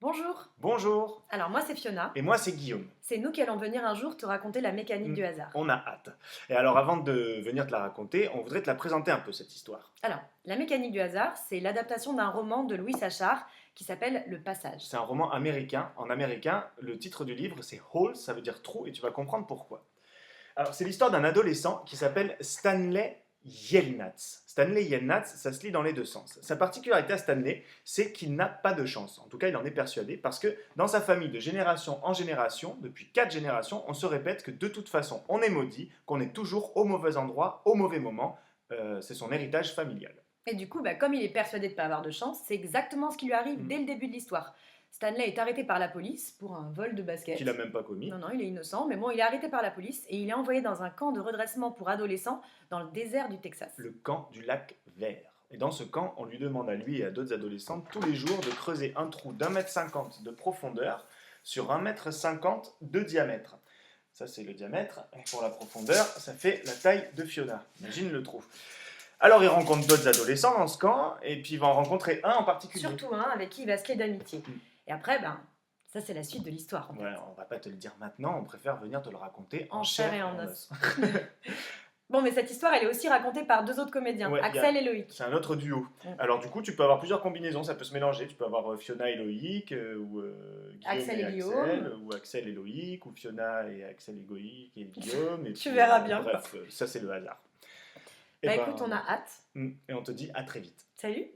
Bonjour. Bonjour, Alors moi c'est Fiona. et moi c'est Guillaume. C'est nous qui allons venir un jour te raconter la mécanique du hasard. On a hâte. Et alors avant de venir te la raconter, on voudrait te la présenter un peu cette histoire. Alors, la mécanique du hasard, c'est l'adaptation d'un roman de Louis Sachar qui s'appelle Le Passage. C'est un roman américain. En américain, le titre du livre c'est Hole, ça veut dire trou, et tu vas comprendre pourquoi. Alors c'est l'histoire d'un adolescent qui s'appelle Stanley Yelnats. Stanley Yelnats, ça se lit dans les deux sens. Sa particularité à Stanley, c'est qu'il n'a pas de chance. En tout cas, il en est persuadé, parce que dans sa famille, de génération en génération, depuis 4 générations, on se répète que de toute façon, on est maudit, qu'on est toujours au mauvais endroit, au mauvais moment. C'est son héritage familial. Et du coup, comme il est persuadé de ne pas avoir de chance, c'est exactement ce qui lui arrive dès le début de l'histoire. Stanley est arrêté par la police pour un vol de basket. Qu'il n'a même pas commis. Non, non, il est innocent, mais bon, il est arrêté par la police et il est envoyé dans un camp de redressement pour adolescents dans le désert du Texas. Le camp du lac Vert. Et dans ce camp, on lui demande à lui et à d'autres adolescents tous les jours de creuser un trou d'1,50 m de profondeur sur 1,50 m de diamètre. Ça, c'est le diamètre. Et pour la profondeur, ça fait la taille de Fiona. Imagine le trou. Alors, il rencontre d'autres adolescents dans ce camp, et puis il va en rencontrer un en particulier. Surtout un avec qui il va se lier d'amitié. Et après, ça c'est la suite de l'histoire. En fait. Ouais, on va pas te le dire maintenant, on préfère venir te le raconter en chair et en os. Bon, mais cette histoire, elle est aussi racontée par deux autres comédiens, Ouais, Axel et Loïc. C'est un autre duo. Alors du coup, tu peux avoir plusieurs combinaisons, ça peut se mélanger. Tu peux avoir Fiona et Loïc, ou Axel et Guillaume. Axel, ou Axel et Loïc, ou Fiona et Axel et Loïc et Guillaume. Et Tu puis, verras bien. Bref, ça c'est le hasard. Écoute, on a hâte. Et on te dit à très vite. Salut.